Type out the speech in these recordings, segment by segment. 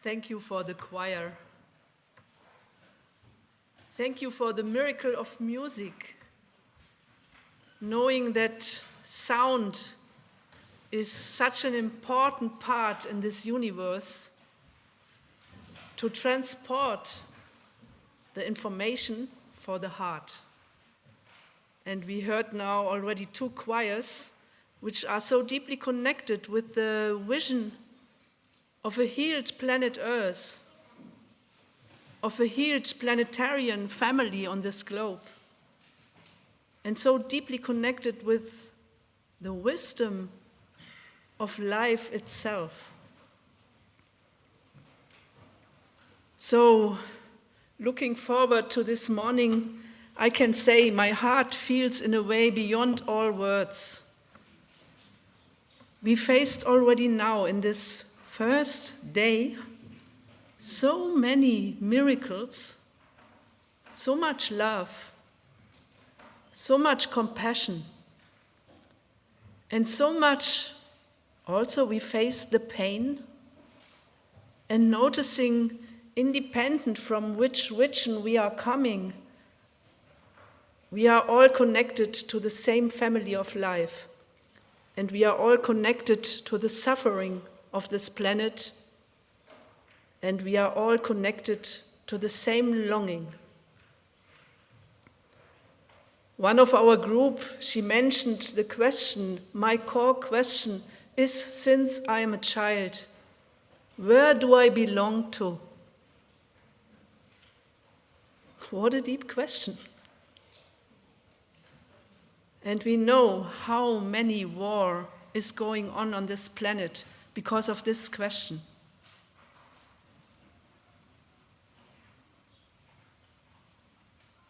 Thank you for the choir. Thank you for the miracle of music, knowing that sound is such an important part in this universe to transport the information for the heart. And we heard now already two choirs which are so deeply connected with the vision of a healed planet Earth, of a healed planetarian family on this globe, and so deeply connected with the wisdom of life itself. So, looking forward to this morning, I can say my heart feels in a way beyond all words. We faced already now in this first day so many miracles, so much love, so much compassion, and so much also we faced the pain and noticing, independent from which region we are coming, we are all connected to the same family of life, and we are all connected to the suffering of this planet, and we are all connected to the same longing. One of our group, she mentioned the question, my core question is, since I am a child, where do I belong to? What a deep question. And we know how many war is going on this planet because of this question.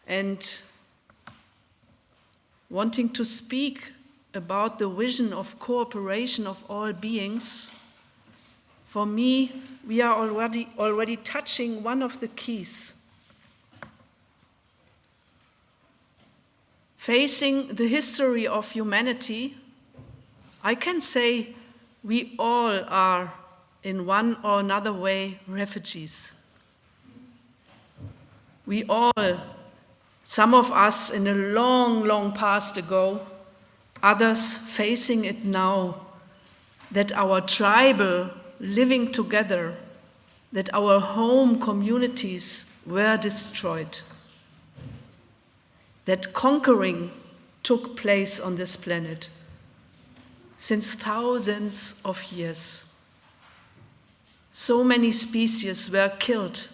And wanting to speak about the vision of cooperation of all beings, for me, we are already touching one of the keys. Facing the history of humanity, I can say we all are, in one or another way, refugees. We all, some of us in a long, long past ago, others facing it now, that our tribal living together, that our home communities were destroyed, that conquering took place on this planet since thousands of years. So many species were killed.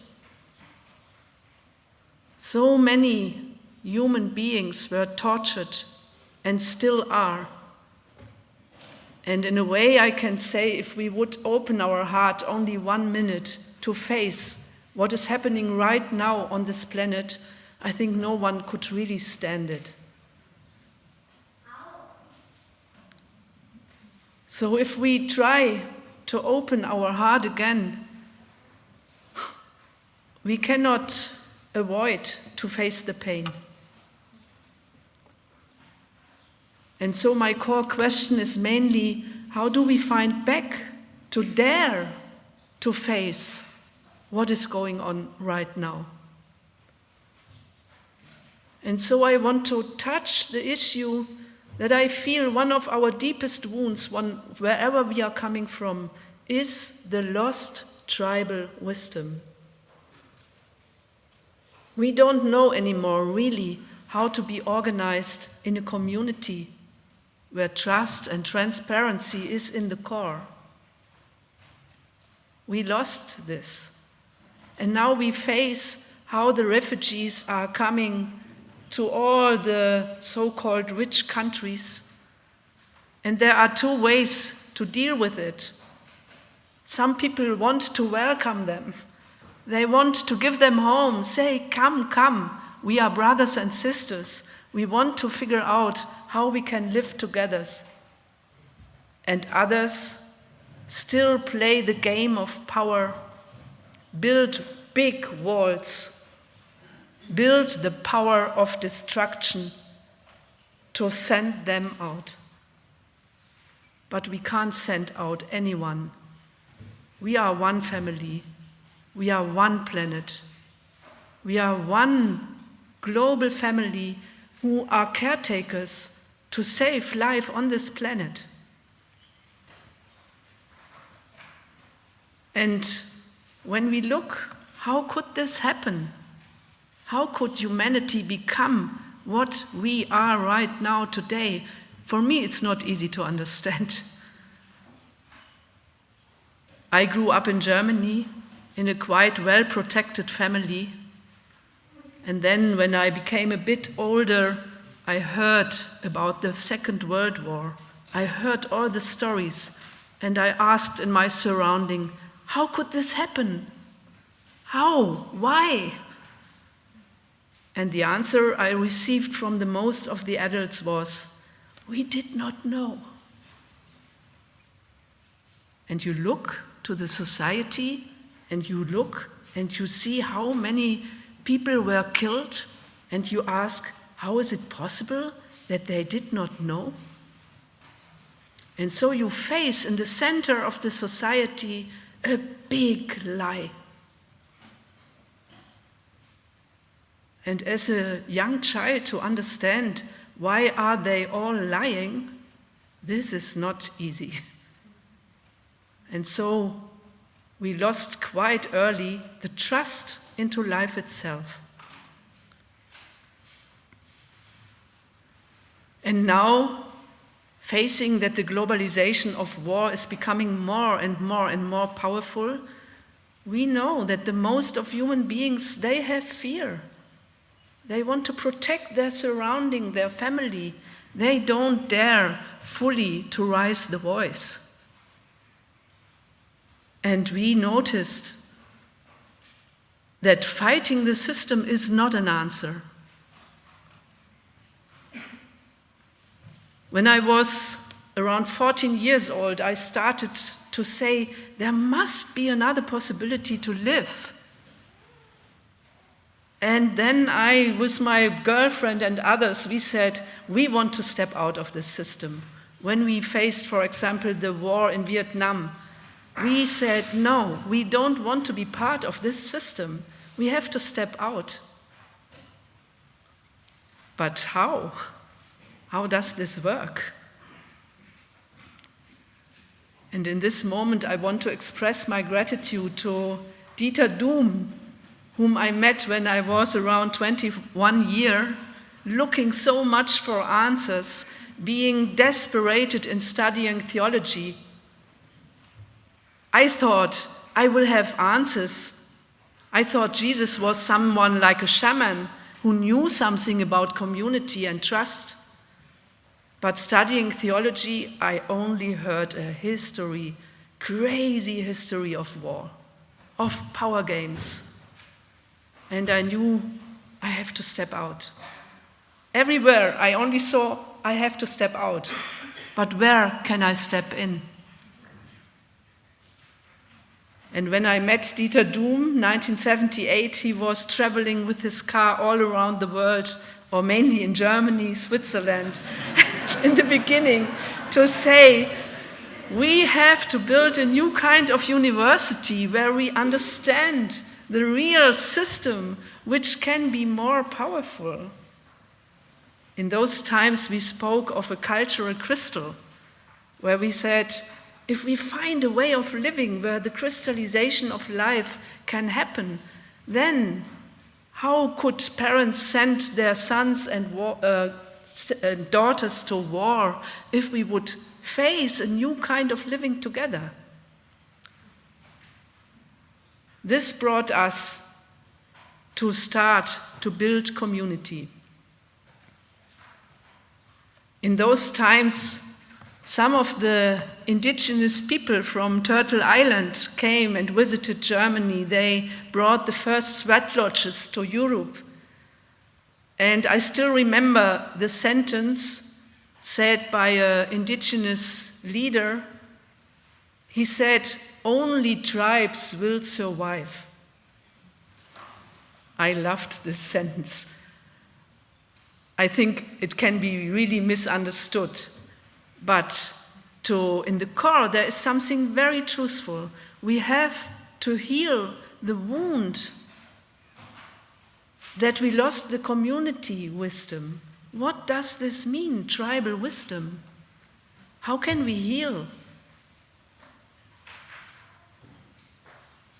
So many human beings were tortured and still are. And in a way, I can say, if we would open our heart only 1 minute to face what is happening right now on this planet, I think no one could really stand it. So if we try to open our heart again, we cannot avoid to face the pain. And so my core question is mainly, how do we find back to dare to face what is going on right now? And so I want to touch the issue that I feel one of our deepest wounds, wherever we are coming from, is the lost tribal wisdom. We don't know anymore really how to be organized in a community where trust and transparency is in the core. We lost this. And now we face how the refugees are coming to all the so-called rich countries. And there are two ways to deal with it. Some people want to welcome them. They want to give them home, say, come, come, we are brothers and sisters. We want to figure out how we can live together. And others still play the game of power, build big walls, build the power of destruction to send them out. But we can't send out anyone. We are one family. We are one planet. We are one global family who are caretakers to save life on this planet. And when we look, how could this happen? How could humanity become what we are right now today? For me, it's not easy to understand. I grew up in Germany in a quite well-protected family. And then when I became a bit older, I heard about the Second World War. I heard all the stories, and I asked in my surrounding, how could this happen? How? Why? And the answer I received from the most of the adults was, we did not know. And you look to the society, and you look and you see how many people were killed, and you ask, how is it possible that they did not know? And so you face in the center of the society a big lie. And as a young child, to understand why are they all lying, this is not easy. And so we lost quite early the trust into life itself. And now, facing that the globalization of war is becoming more and more powerful, we know that the most of human beings, they have fear. They want to protect their surrounding, their family. They don't dare fully to raise the voice. And we noticed that fighting the system is not an answer. When I was around 14 years old, I started to say, there must be another possibility to live. And then I, with my girlfriend and others, we said, we want to step out of this system. When we faced, for example, the war in Vietnam, we said, no, we don't want to be part of this system. We have to step out. But how? How does this work? And in this moment, I want to express my gratitude to Dieter Doom, whom I met when I was around 21 years, looking so much for answers, being desperate in studying theology. I thought I will have answers. I thought Jesus was someone like a shaman who knew something about community and trust. But studying theology, I only heard a history, crazy history of war, of power games. And I knew I have to step out. Everywhere I only saw I have to step out. But where can I step in? And when I met Dieter Doom, 1978, he was traveling with his car all around the world, or mainly in Germany, Switzerland, in the beginning, to say, we have to build a new kind of university where we understand the real system, which can be more powerful. In those times, we spoke of a cultural crystal, where we said, if we find a way of living where the crystallization of life can happen, then how could parents send their sons and daughters to war if we would face a new kind of living together? This brought us to start to build community. In those times, some of the indigenous people from Turtle Island came and visited Germany. They brought the first sweat lodges to Europe. And I still remember the sentence said by an indigenous leader. He said, only tribes will survive. I loved this sentence. I think it can be really misunderstood. But in the core, there is something very truthful. We have to heal the wound that we lost the community wisdom. What does this mean, tribal wisdom? How can we heal?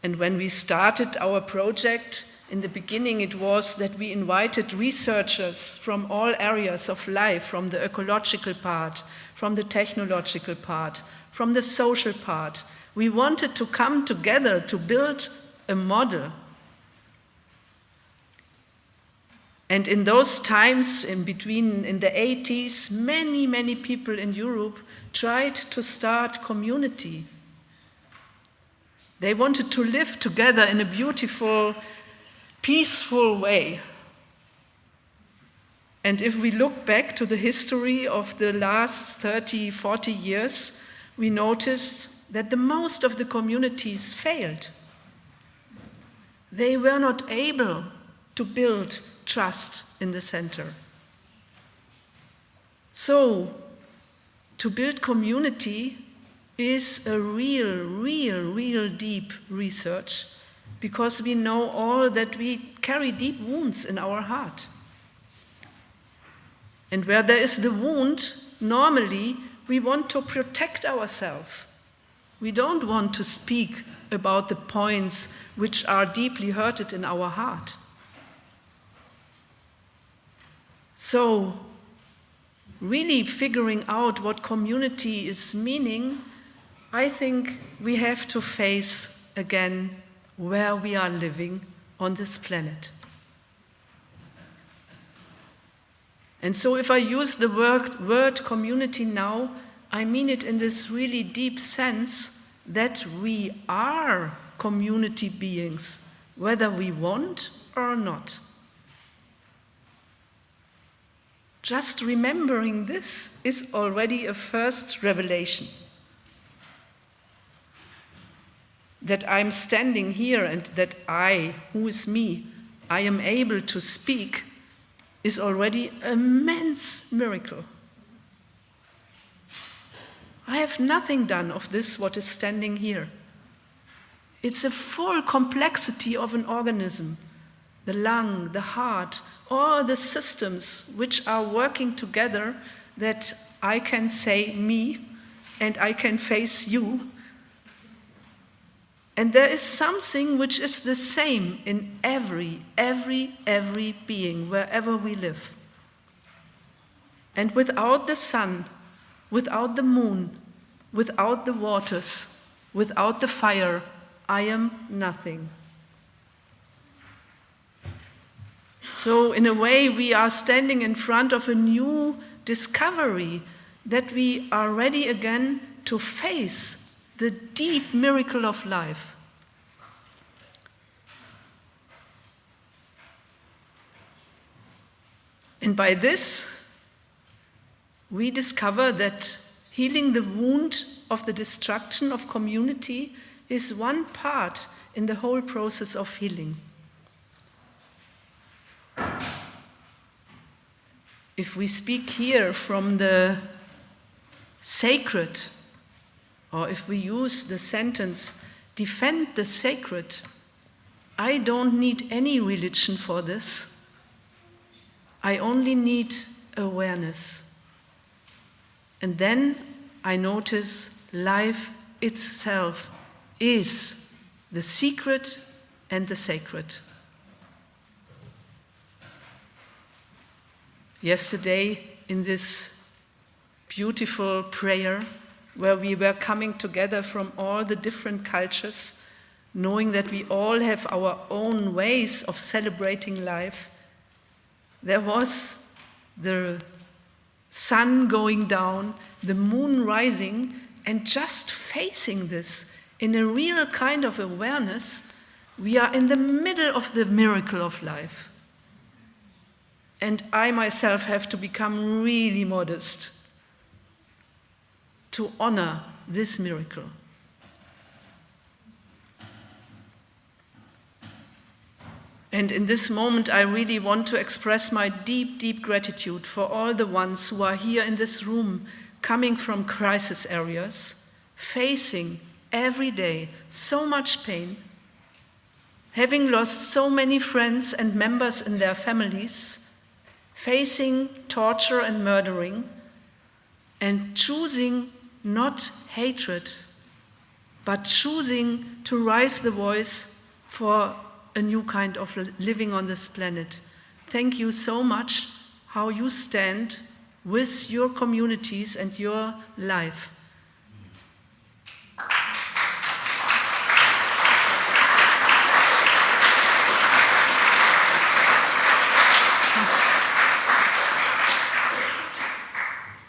And when we started our project, in the beginning it was that we invited researchers from all areas of life, from the ecological part, from the technological part, from the social part. We wanted to come together to build a model. And in those times, in the 80s, many people in Europe tried to start community. They wanted to live together in a beautiful, peaceful way. And if we look back to the history of the last 30, 40 years, we noticed that the most of the communities failed. They were not able to build trust in the center. So, to build community is a real deep research, because we know all that we carry deep wounds in our heart. And where there is the wound, normally we want to protect ourselves. We don't want to speak about the points which are deeply hurted in our heart. So, really figuring out what community is meaning, I think we have to face again where we are living on this planet. And so if I use the word community now, I mean it in this really deep sense that we are community beings, whether we want or not. Just remembering this is already a first revelation. That I'm standing here and that I, who is me, I am able to speak is already an immense miracle. I have nothing done of this what is standing here. It's a full complexity of an organism, the lung, the heart, all the systems which are working together that I can say me and I can face you. And there is something which is the same in every being, wherever we live. And without the sun, without the moon, without the waters, without the fire, I am nothing. So in a way, we are standing in front of a new discovery that we are ready again to face the deep miracle of life. And by this, we discover that healing the wound of the destruction of community is one part in the whole process of healing. If we speak here from the sacred, or if we use the sentence, defend the sacred, I don't need any religion for this. I only need awareness. And then I notice life itself is the secret and the sacred. Yesterday, in this beautiful prayer, where we were coming together from all the different cultures, knowing that we all have our own ways of celebrating life, there was the sun going down, the moon rising, and just facing this in a real kind of awareness, we are in the middle of the miracle of life. And I myself have to become really modest to honor this miracle. And in this moment, I really want to express my deep gratitude for all the ones who are here in this room, coming from crisis areas, facing every day so much pain, having lost so many friends and members in their families, facing torture and murdering, and choosing not hatred, but choosing to raise the voice for a new kind of living on this planet. Thank you so much how you stand with your communities and your life.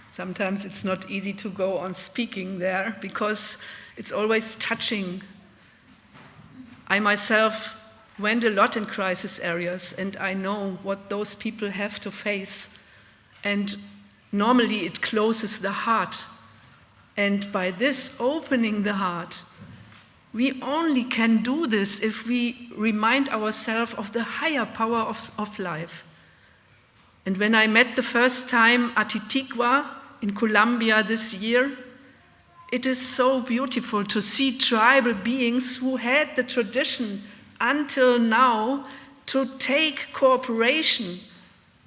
Sometimes it's not easy to go on speaking there because it's always touching. I myself went a lot in crisis areas and I know what those people have to face. And normally it closes the heart. And by this opening the heart, we only can do this if we remind ourselves of the higher power of life. And when I met the first time Atitikwa in Colombia this year, it is so beautiful to see tribal beings who had the tradition until now to take cooperation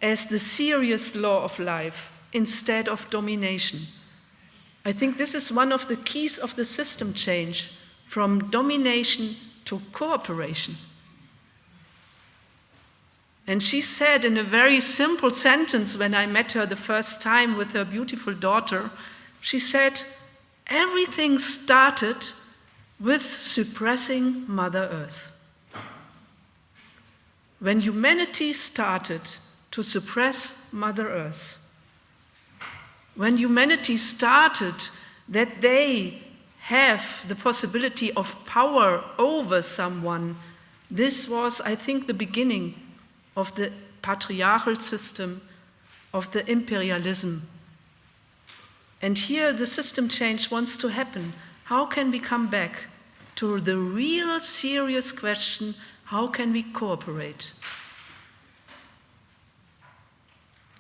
as the serious law of life instead of domination. I think this is one of the keys of the system change, from domination to cooperation. And she said in a very simple sentence when I met her the first time with her beautiful daughter, she said, everything started with suppressing Mother Earth. When humanity started to suppress Mother Earth, when humanity started that they have the possibility of power over someone, this was, I think, the beginning of the patriarchal system, of the imperialism. And here the system change wants to happen. How can we come back to the real serious question, how can we cooperate?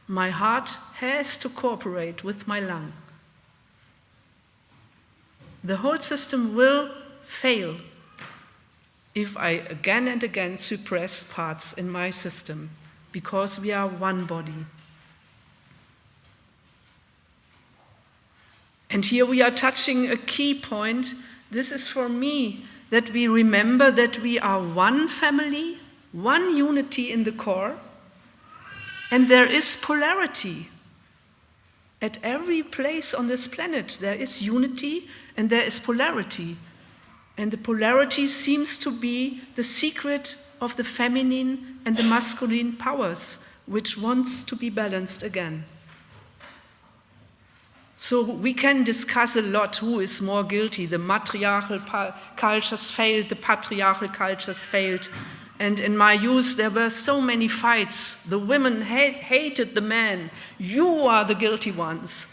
My heart has to cooperate with my lung. The whole system will fail if I again and again suppress parts in my system, because we are one body. And here we are touching a key point. This is for me, that we remember that we are one family, one unity in the core, and there is polarity. At every place on this planet, there is unity and there is polarity. And the polarity seems to be the secret of the feminine and the masculine powers, which wants to be balanced again. So we can discuss a lot who is more guilty. The matriarchal cultures failed, the patriarchal cultures failed. And in my youth, there were so many fights. The women hated the men. You are the guilty ones.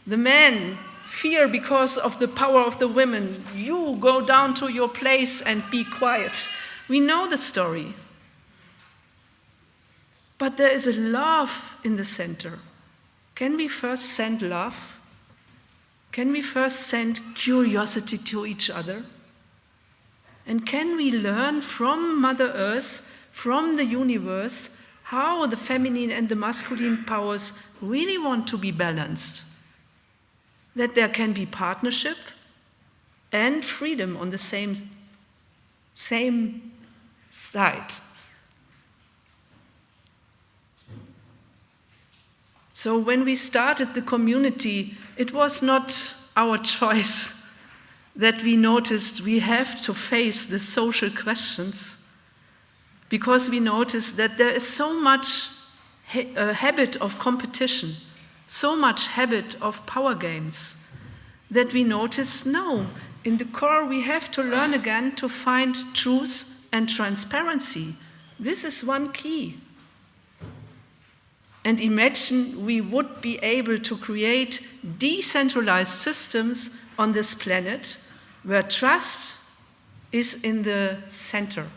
The men fear because of the power of the women. You go down to your place and be quiet. We know the story. But there is a love in the center. Can we first send love? Can we first send curiosity to each other? And can we learn from Mother Earth, from the universe, how the feminine and the masculine powers really want to be balanced? That there can be partnership and freedom on the same side. So when we started the community, it was not our choice that we noticed we have to face the social questions, because we noticed that there is so much habit of competition, so much habit of power games, that we noticed, no, in the core we have to learn again to find truth and transparency. This is one key. And imagine we would be able to create decentralized systems on this planet where trust is in the center.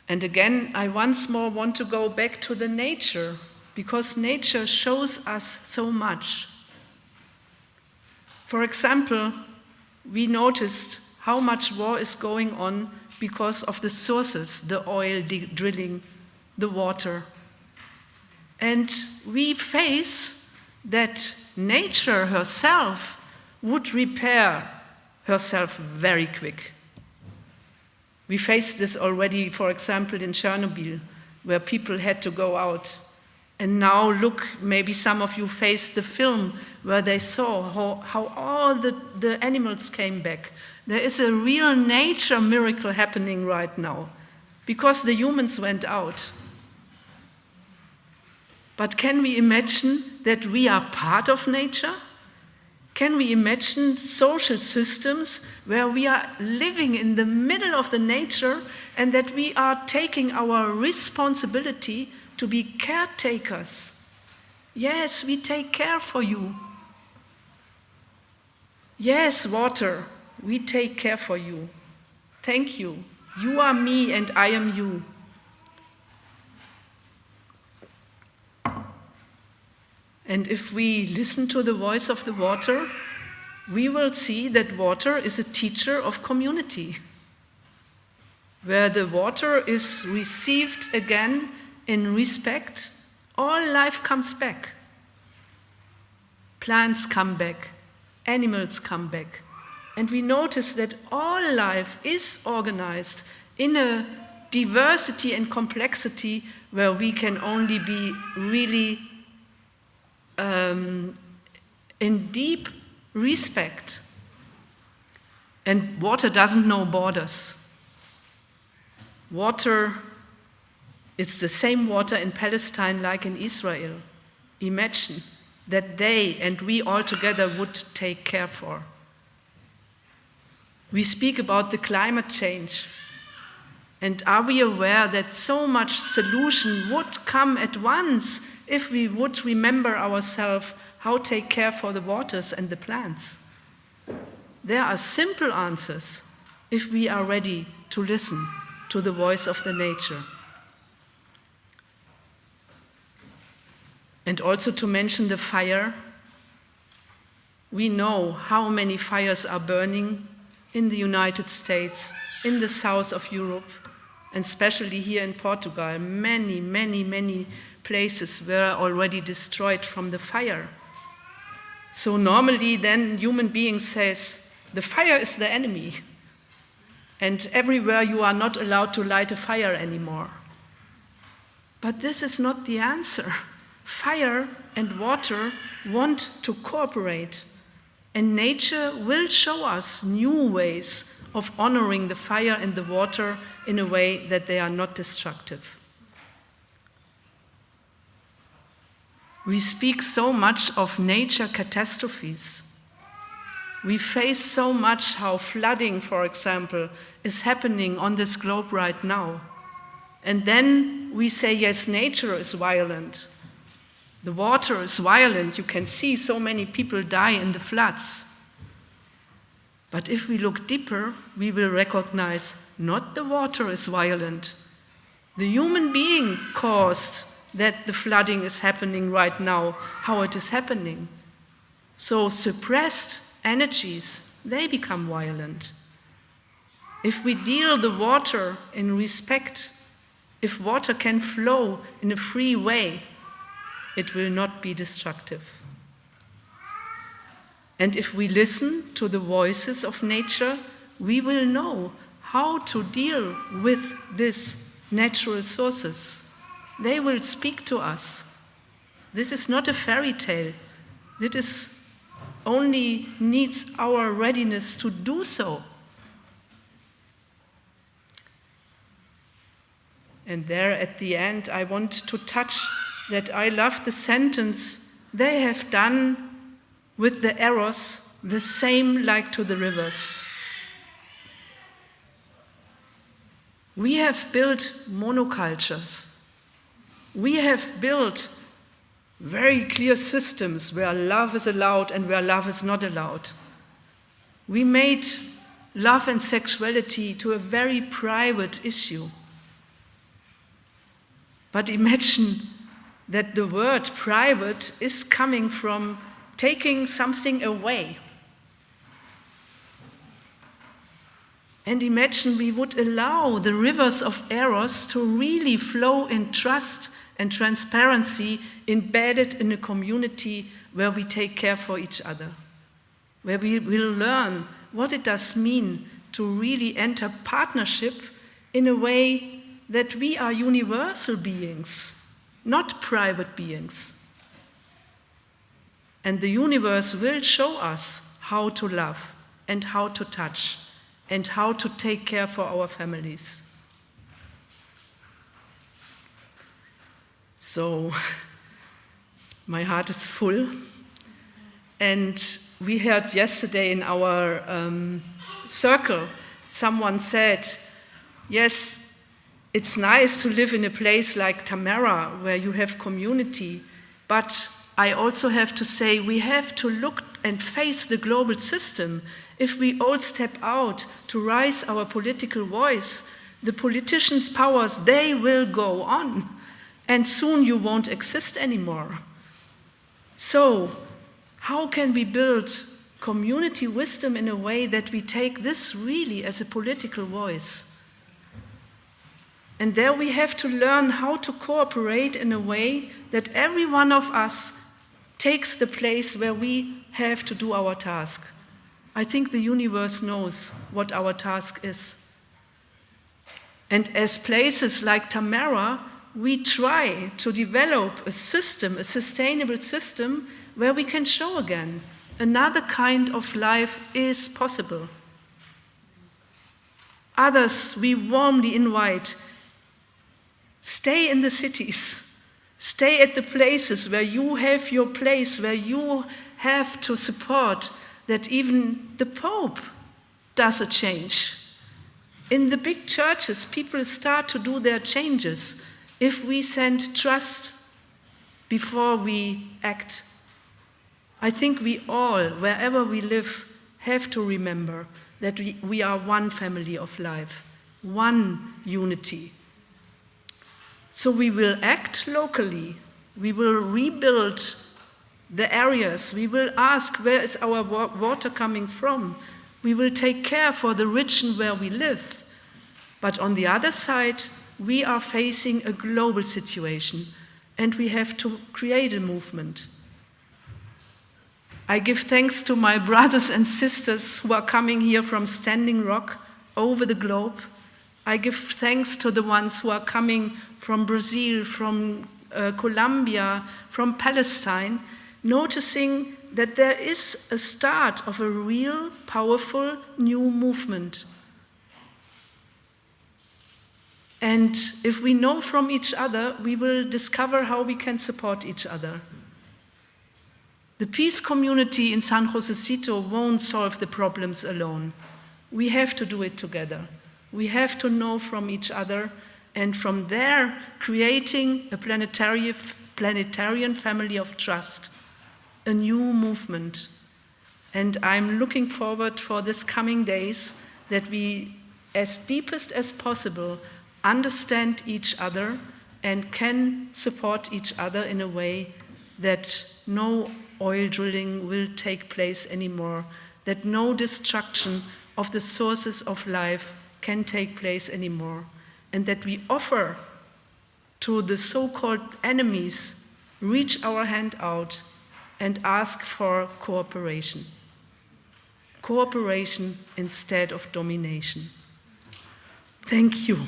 And again, I once more want to go back to the nature, because nature shows us so much. For example, we noticed how much war is going on because of the sources, the oil drilling, the water. And we face that nature herself would repair herself very quick. We faced this already, for example, in Chernobyl, where people had to go out. And now look, maybe some of you faced the film where they saw how all the animals came back. There is a real nature miracle happening right now because the humans went out. But can we imagine that we are part of nature? Can we imagine social systems where we are living in the middle of the nature and that we are taking our responsibility to be caretakers? Yes, we take care for you. Yes, water, we take care for you. Thank you. You are me and I am you. And if we listen to the voice of the water, we will see that water is a teacher of community. Where the water is received again in respect, all life comes back. Plants come back, animals come back. And we notice that all life is organized in a diversity and complexity where we can only be really in deep respect. And water doesn't know borders. Water, it's the same water in Palestine like in Israel. Imagine that they and we all together would take care for. We speak about the climate change. And are we aware that so much solution would come at once if we would remember ourselves how to take care for the waters and the plants? There are simple answers if we are ready to listen to the voice of the nature. And also to mention the fire. We know how many fires are burning in the United States, in the south of Europe, and especially here in Portugal. Many, many, many places were already destroyed from the fire. So normally then human beings says, the fire is the enemy. And everywhere you are not allowed to light a fire anymore. But this is not the answer. Fire and water want to cooperate. And nature will show us new ways of honoring the fire and the water in a way that they are not destructive. We speak so much of nature catastrophes. We face so much how flooding, for example, is happening on this globe right now. And then we say, yes, nature is violent. The water is violent. You can see so many people die in the floods. But if we look deeper, we will recognize not the water is violent. The human being caused that the flooding is happening right now, how it is happening. So suppressed energies, they become violent. If we deal the water in respect, if water can flow in a free way, it will not be destructive. And if we listen to the voices of nature, we will know how to deal with these natural sources. They will speak to us. This is not a fairy tale. It only needs our readiness to do so. And there at the end, I want to touch that I love the sentence, they have done with the arrows the same like to the rivers. We have built monocultures. We have built very clear systems where love is allowed and where love is not allowed. We made love and sexuality to a very private issue. But imagine that the word private is coming from taking something away. And imagine we would allow the rivers of Eros to really flow in trust and transparency embedded in a community where we take care for each other, where we will learn what it does mean to really enter partnership in a way that we are universal beings, not private beings. And the universe will show us how to love and how to touch and how to take care for our families. So, my heart is full. And we heard yesterday in our circle, someone said, yes, it's nice to live in a place like Tamara where you have community, but I also have to say we have to look and face the global system. If we all step out to raise our political voice, the politicians' powers, they will go on, and soon you won't exist anymore. So, how can we build community wisdom in a way that we take this really as a political voice? And there we have to learn how to cooperate in a way that every one of us takes the place where we have to do our task. I think the universe knows what our task is. And as places like Tamara, we try to develop a system, a sustainable system, where we can show again another kind of life is possible. Others we warmly invite, stay in the cities, stay at the places where you have your place, where you have to support that even the Pope does a change. In the big churches, people start to do their changes if we send trust before we act. I think we all, wherever we live, have to remember that we are one family of life, one unity. So we will act locally, we will rebuild the areas, we will ask where is our water coming from, we will take care for the region where we live. But on the other side, we are facing a global situation and we have to create a movement. I give thanks to my brothers and sisters who are coming here from Standing Rock over the globe. I give thanks to the ones who are coming from Brazil, from Colombia, from Palestine, noticing that there is a start of a real, powerful, new movement. And if we know from each other, we will discover how we can support each other. The peace community in San Josecito won't solve the problems alone. We have to do it together. We have to know from each other, and from there, creating a planetarian family of trust, a new movement. And I'm looking forward for this coming days that we, as deepest as possible, understand each other and can support each other in a way that no oil drilling will take place anymore, that no destruction of the sources of life can take place anymore, and that we offer to the so-called enemies, reach our hand out and ask for cooperation. Cooperation instead of domination. Thank you.